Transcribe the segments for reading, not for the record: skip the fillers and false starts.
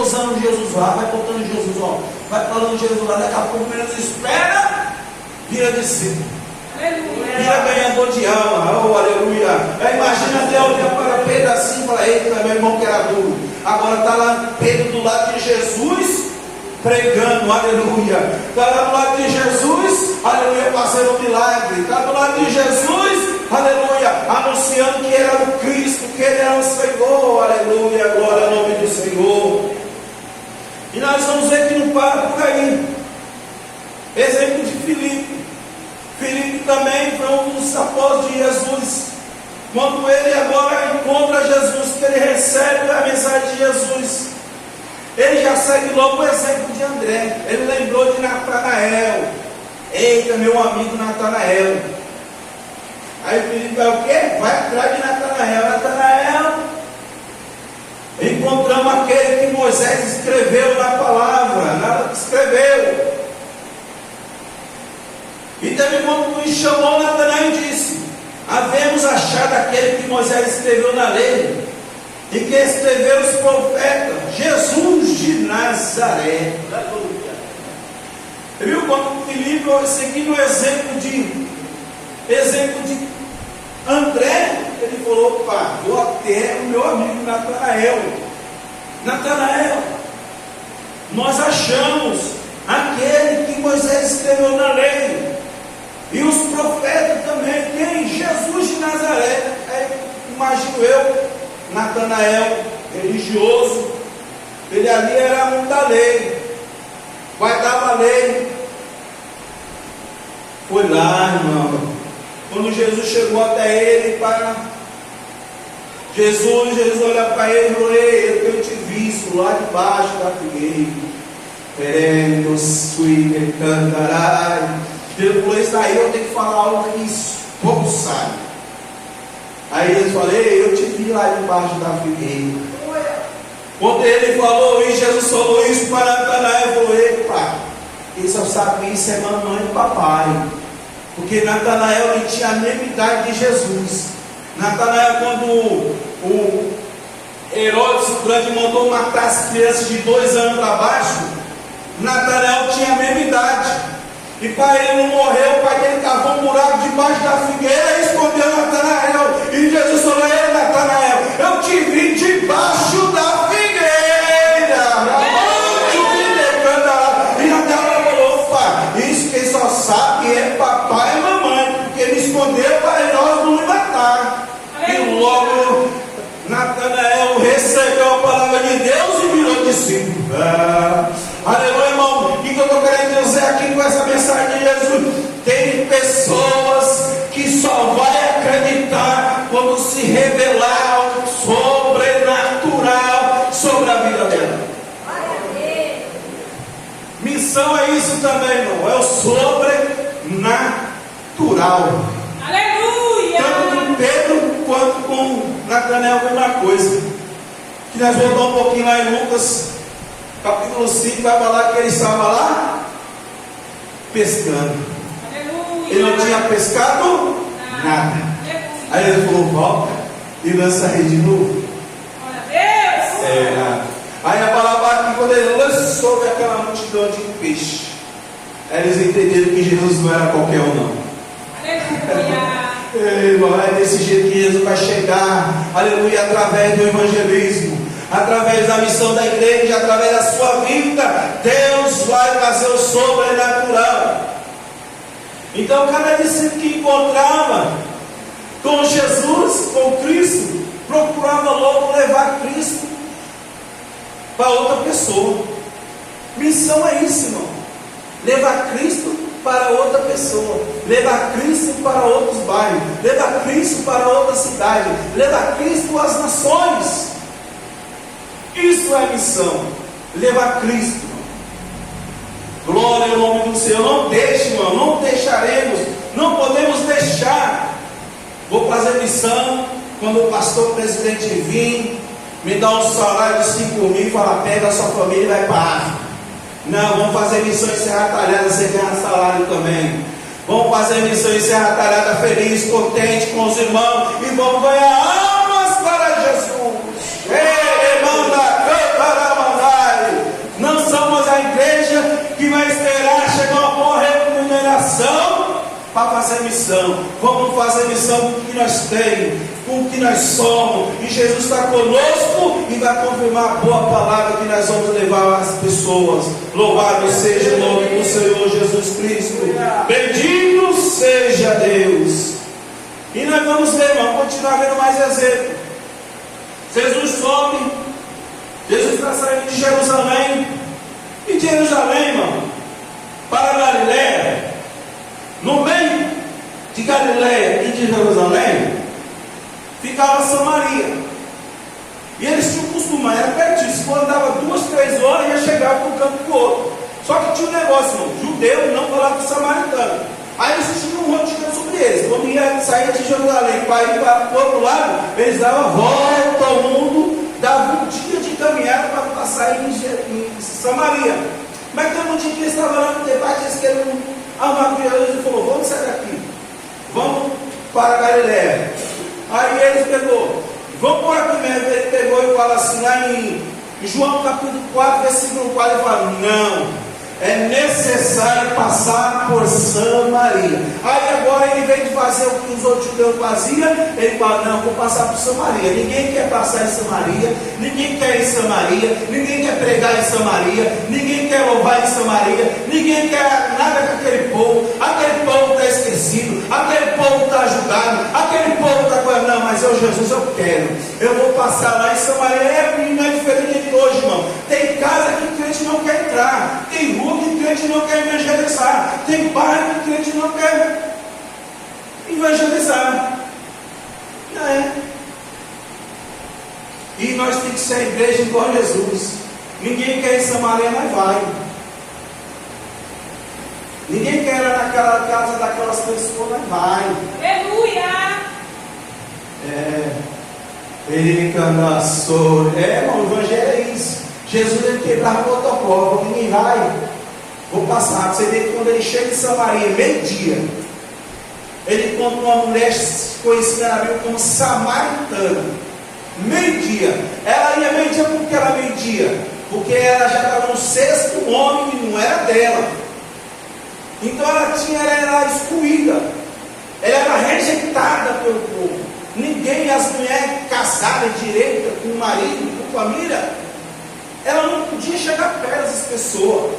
dosando Jesus lá, vai botando Jesus, ó, vai falando Jesus lá, daqui a pouco menos espera, vira discípulo. Vira ganhador de alma, oh, aleluia. Aí imagina até olhar para Pedro assim e falar: eita, meu irmão que era duro. Agora está lá Pedro do lado de Jesus, pregando, aleluia. Está lá do lado de Jesus, aleluia, fazendo um milagre. Está do lado de Jesus, aleluia, anunciando que era o Cristo, que ele era o Senhor, aleluia, glória ao nome do Senhor. E nós vamos ver que não para por aí. Exemplo de Filipe. Filipe também foi um dos apóstolos de Jesus. Quando ele agora encontra Jesus, que ele recebe a mensagem de Jesus, ele já segue logo o exemplo de André. Ele lembrou de Natanael. Eita, meu amigo Natanael. Aí Filipe vai o quê? Vai atrás de Natanael. Natanael, encontramos aquele que Moisés escreveu na palavra, escreveu. E também quando me chamou, Natanael disse: havemos achado aquele que Moisés escreveu na lei, e que escreveu os profetas, Jesus de Nazaré. Aleluia. Viu quando Filipe, seguindo o exemplo de André, ele falou: opa, eu até o meu amigo Natanael, nós achamos aquele que Moisés escreveu na lei, e os profetas também. Quem? Jesus de Nazaré. Aí, imagino eu, Natanael, religioso, ele ali era um da lei, guardava a lei. Foi lá, irmão. Quando Jesus chegou até ele, para Jesus olha para ele e falou: eu te visto lá debaixo da figueira. Querendo suíte cantarai. Deus falou: isso aí eu tenho que falar algo que pouco sabe. Aí ele falou: eu te vi lá debaixo da figueira. Quando ele falou isso, Jesus falou isso para Natanael, falou: epa, isso eu sabia, isso é mamãe e papai. Porque Natanael ele tinha a mesma idade de Jesus. Natanael, quando o Herodes o Grande mandou matar as crianças de 2 anos para baixo, Natanael tinha a mesma idade. E para ele não morrer, o pai dele cavou um buraco debaixo da figueira e escondeu Natanael. E Jesus falou: ei, Natanael, eu te vi debaixo da figueira. E Natanael falou: opa, isso quem só sabe é papai e mamãe, porque me escondeu para nós não me matar. E logo Natanael recebeu a palavra de Deus e virou discípulo. Aleluia, irmão. O que eu estou querendo dizer aqui com essa mensagem de Jesus? Tem pessoas que só vai acreditar quando se revelar o sobrenatural sobre a vida dela. Missão é isso também, irmão. É o sobrenatural. Aleluia! Tanto com Pedro quanto com Natanael, a mesma coisa. Que nós voltamos um pouquinho lá em Lucas capítulo 5, vai falar que ele estava lá pescando. Aleluia! Ele não tinha pescado nada. Aí ele falou: volta e lança a rede de novo. Glória a Deus! Aí a palavra aqui, quando ele lançou sobre aquela multidão de peixe, aí eles entenderam que Jesus não era qualquer um, não. Aleluia! É desse jeito que Jesus vai chegar, aleluia, através do evangelismo, através da missão da igreja, através da sua vida, Deus vai fazer o sobrenatural. Então cada discípulo que encontrava com Jesus, com Cristo, procurava logo levar Cristo para outra pessoa. Missão é isso, irmão: levar Cristo para outra pessoa, levar Cristo para outros bairros, levar Cristo para outra cidade, levar Cristo às nações. Isso é missão, levar Cristo. Glória ao nome do Senhor. Não deixe, irmão, não deixaremos, não podemos deixar. Vou fazer missão quando o pastor presidente vir, me dá um salário de 5 mil e fala: pega a sua família e vai para a África. Não, vamos fazer missão em Serra Talhada, você ganha salário também. Vamos fazer missão em Serra Talhada feliz, contente com os irmãos, e vamos ganhar almas para Jesus. Ei, manda, cantará, mandai. vamos fazer missão com o que nós temos, com o que nós somos, e Jesus está conosco e vai confirmar a boa palavra que nós vamos levar às pessoas. Louvado seja o nome do Senhor Jesus Cristo, bendito seja Deus. E nós vamos ver, irmão, continuar vendo mais exemplo. Jesus sobe, Jesus está saindo de Jerusalém, e de Jerusalém, irmão, para Galiléia. No meio de Galiléia e de Jerusalém ficava Samaria, e eles tinham costume, era pertinho, quando andava 2-3 horas ia chegar para um campo do outro. Só que tinha um negócio, irmão, judeu não falava com samaritano. Aí eles tinham um roteiro sobre eles. Quando ia sair de Jerusalém para ir para o outro lado, eles davam a volta ao mundo, davam um dia de caminhada para passar em Samaria. Mas tem um dia que eles estavam lá no debate, eles queriam armar com Jesus e falou: vamos sair daqui, vamos para Galiléia. Aí eles vamos por aqui mesmo. Ele pegou e fala assim, lá em João capítulo 4, versículo 4, ele fala: não, é necessário passar por Samaria. Aí agora ele vem de fazer o que os outros judeus faziam, ele fala: não, vou passar por Samaria. Ninguém quer passar em Samaria, ninguém quer ir em Samaria, ninguém quer pregar em Samaria, ninguém quer louvar em Samaria, ninguém quer nada com aquele povo está esquecido, aquele povo está ajudado, aquele povo está com... Não, mas eu, Jesus, eu quero, eu vou passar lá em Samaria. Não é diferente de hoje, irmão. Tem casa que o crente não quer entrar, tem rua que o crente não quer evangelizar, tem bairro que o crente não quer evangelizar. Não é? E nós temos que ser a igreja igual a Jesus. Ninguém quer ir em Samaria, mas vai. Ninguém quer ir naquela casa daquelas pessoas, mas vai. Aleluia! Irmão, o evangelho é isso. Jesus, ele quebrava o protocolo, ninguém vai. Vou passar. Você vê que quando ele chega em Samaria, meio-dia, ele encontra uma mulher conhecida na Bíblia como samaritana. Meio-dia. Ela ia meio-dia porque era meio-dia, porque ela já estava no 6º homem que não era dela. Então ela era excluída, ela era rejeitada pelo povo. Ninguém, as mulheres casadas direita, com marido, com família, ela não podia chegar perto dessas pessoas.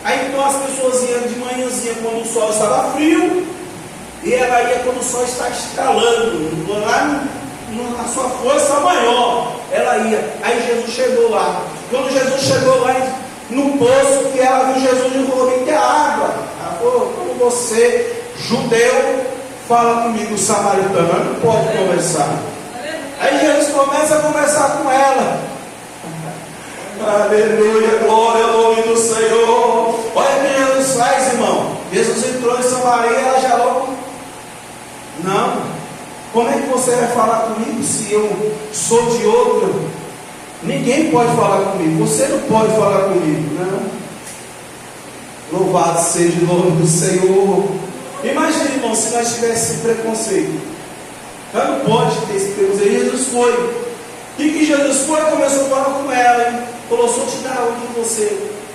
Aí então as pessoas iam de manhãzinha quando o sol estava frio, e ela ia quando o sol está estralando, lá na sua força maior, ela ia. Aí Jesus chegou lá. Quando Jesus chegou lá no poço, que ela viu Jesus e falou: me dê água. Ela falou: como você, judeu, fala comigo, samaritano, não pode conversar. Aí Jesus começa a conversar com ela. Aleluia, glória ao nome do Senhor. Olha o que Jesus faz, irmão. Jesus entrou em Samaria, ela já logo: não, como é que você vai falar comigo se eu sou de outro? Ninguém pode falar comigo, você não pode falar comigo, não. Louvado seja o nome do Senhor. Imagina, irmão, se nós tivéssemos preconceito. Ela não pode ter esse preconceito. Jesus foi. E que Jesus foi, começou a falar com ela, hein? Falou: só te dar água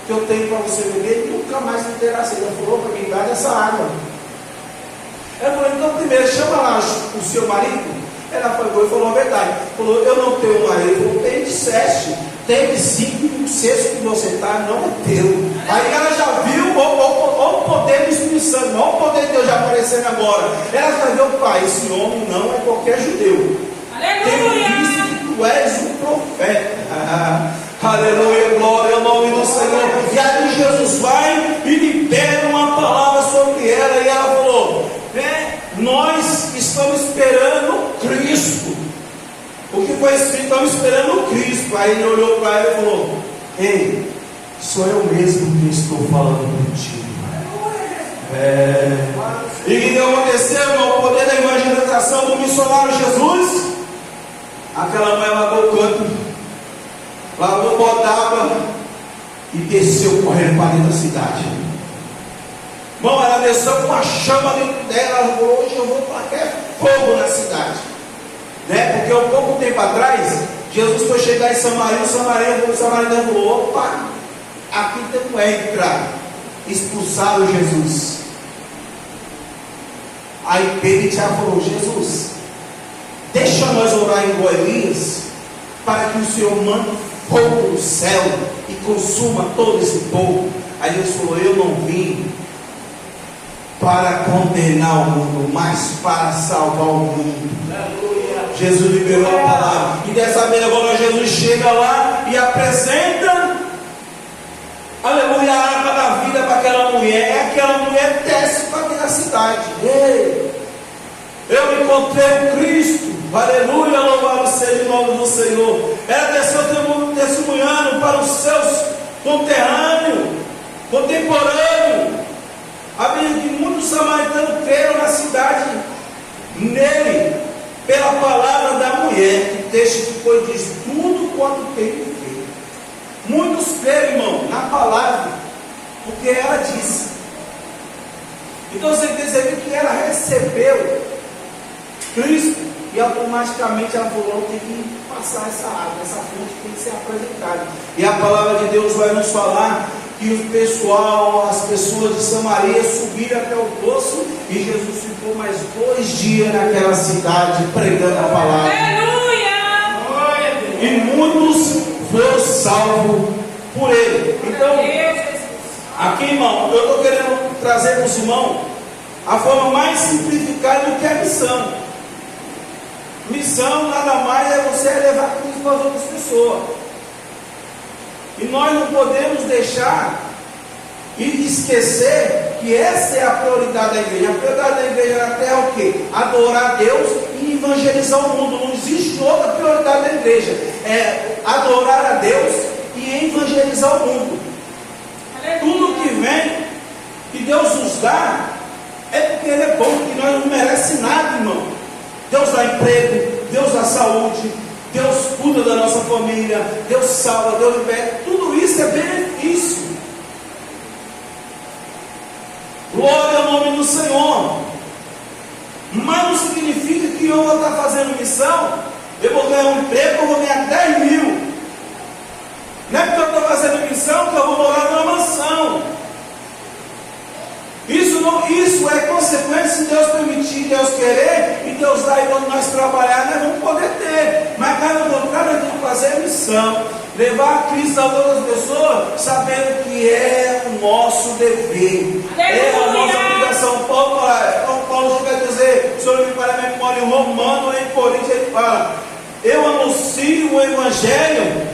que eu tenho para você beber, e nunca mais não terá sede. Ela falou: para mim, dá essa água. Ela falou: então primeiro chama lá o seu marido. Ela foi e falou a verdade. Falou: eu não tenho marido. Ele falou: tem de 7, tem de 5, e o 6 que você está não é teu. Aí ela já viu o poder do Espírito Santo, olha o poder de Deus já aparecendo agora. Ela já viu: pai, esse homem não é qualquer judeu. Tenho visto que tu és um profeta. Aleluia, glória ao nome do Senhor. E aí Jesus vai e libera uma palavra sobre ela. E ela falou: nós estamos esperando Cristo. O que foi escrito? Estamos esperando Cristo. Aí ele olhou para ela e falou: ei, sou eu mesmo que estou falando contigo. E o que aconteceu? O poder da evangelização do missionário Jesus. Aquela mãe lavou o canto, lavou o copo d'água e desceu correndo para dentro da cidade. Irmão, ela desceu com uma chama dentro dela. Ela falou: hoje eu vou tacar fogo na cidade, né? Porque um pouco tempo atrás Jesus foi chegar em Samaria. O samaritano falou: opa, aqui não entra. Expulsaram Jesus. Aí Pedro e Tiago falou: Jesus, deixa nós orar igual Elias, para que o Senhor mande fogo do céu e consuma todo esse povo. Aí Jesus falou: eu não vim para condenar o mundo, mas para salvar o mundo. Aleluia. Jesus liberou a palavra. E dessa vez agora Jesus chega lá e apresenta, aleluia, a arca da vida para aquela mulher. E aquela mulher desce para aquela cidade. Ei, eu encontrei o Cristo. Aleluia, louvado seja o nome do Senhor. Ela desceu testemunhando para os seus conterrâneos, contemporâneos. A Bíblia que muitos samaritanos creram na cidade nele, pela palavra da mulher, que texto que foi diz tudo quanto tem feito. Muitos creram, irmão, na palavra, porque ela disse. Então você percebe que ela recebeu Cristo e automaticamente ela falou: tem que passar essa água, essa fonte tem que ser apresentada. E a palavra de Deus vai nos falar que o pessoal, as pessoas de Samaria subiram até o poço e Jesus ficou mais 2 dias naquela cidade pregando a palavra. Aleluia! E muitos foram salvos por ele. Então, aqui, irmão, eu estou querendo trazer para os irmãos a forma mais simplificada do que a missão. Missão nada mais é você levar Cristo para as outras pessoas. E nós não podemos deixar e esquecer que essa é a prioridade da igreja. A prioridade da igreja na terra é o quê? Adorar a Deus e evangelizar o mundo. Não existe outra prioridade da igreja. É adorar a Deus e evangelizar o mundo. Tudo que vem, que Deus nos dá, é porque Ele é bom, que nós não merecemos nada, irmão. Deus dá emprego, Deus dá saúde, Deus cuida da nossa família, Deus salva, Deus liberta. Tudo isso é benefício. Glória ao nome do Senhor. Mas não significa que eu vou estar fazendo missão, eu vou ganhar um emprego, eu vou ganhar 10 mil. Não é porque eu estou fazendo missão que eu vou morar numa mansão. Isso é consequência, se Deus permitir, Deus querer, e Deus dá, e quando nós trabalhar, nós vamos poder ter. Mas cada contrário, nós temos que fazer a missão, levar a Cristo a outras pessoas, sabendo que é o nosso dever, é a nossa obrigação. Paulo vai dizer, o Senhor me para a memória em Romano, em Coríntios, ele fala: eu anuncio o Evangelho,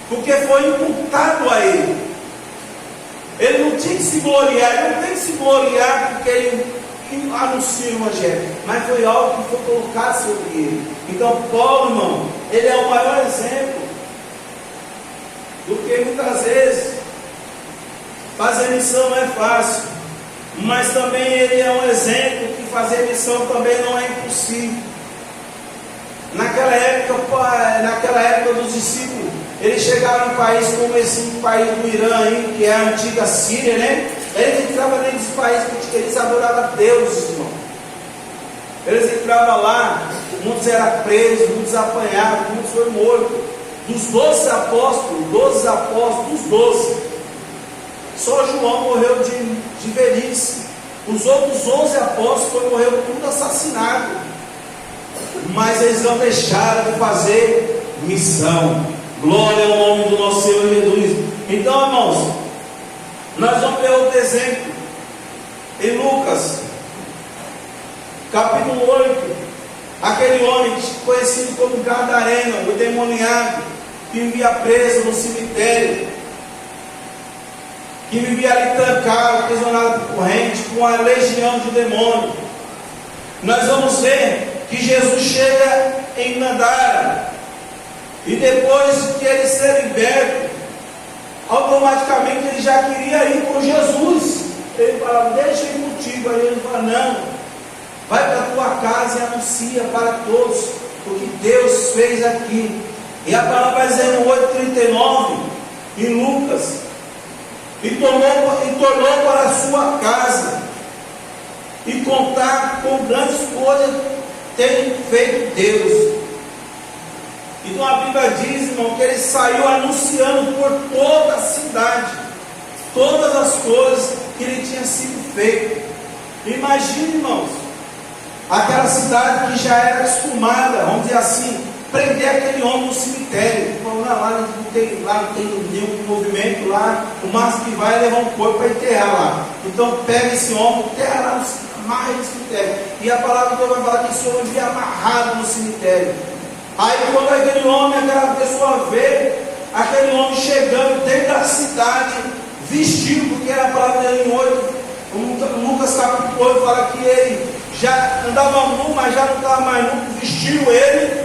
porque foi imputado a ele. Ele não tinha que se gloriar, ele não tem que se gloriar porque ele anuncia o Evangelho, mas foi algo que foi colocado sobre ele. Então Paulo, irmão, ele é o maior exemplo do que muitas vezes fazer missão não é fácil, mas também ele é um exemplo que fazer missão também não é impossível. Naquela época dos discípulos, eles chegaram em um país como esse país do Irã aí, que é a antiga Síria, né? Eles entravam dentro desse país porque eles adoravam a Deus, irmão. Eles entravam lá, muitos eram presos, muitos apanhados, muitos foram mortos. Dos 12 apóstolos, 12. Só João morreu de velhice. Os outros 11 apóstolos morreram tudo assassinados. Mas eles não deixaram de fazer missão. Glória ao nome do nosso Senhor Jesus. Então, irmãos, nós vamos ver outro exemplo em Lucas, capítulo 8. Aquele homem conhecido como Gadareno, o endemoniado, que vivia preso no cemitério, que vivia ali trancado, aprisionado por corrente, com uma legião de demônios. Nós vamos ver que Jesus chega em Gadara, e depois que ele ser liberto, automaticamente ele já queria ir com Jesus. Ele fala: deixa eu ir contigo. Aí ele fala: não, vai para a tua casa e anuncia para todos o que Deus fez aqui. E a palavra vai dizer no 8,39 em Lucas: e tornou para a sua casa e contar com grandes coisas tem feito Deus. Então a Bíblia diz, irmão, que ele saiu anunciando por toda a cidade todas as coisas que ele tinha sido feito. Imagine, irmãos, aquela cidade que já era acostumada, vamos dizer assim, prender aquele homem no cemitério. Lá não tem nenhum movimento lá, o máximo que vai é levar um corpo para enterrar lá. Então pega esse homem, enterra lá, amarra ele no cemitério. E a palavra de Deus vai falar que esse homem via amarrado no cemitério. Aí quando aquele homem, aquela pessoa vê aquele homem chegando dentro da cidade, vestido, porque era a palavra dele em 8, Lucas capítulo 8 fala que ele já andava nu, mas já não estava mais nu, vestiu ele.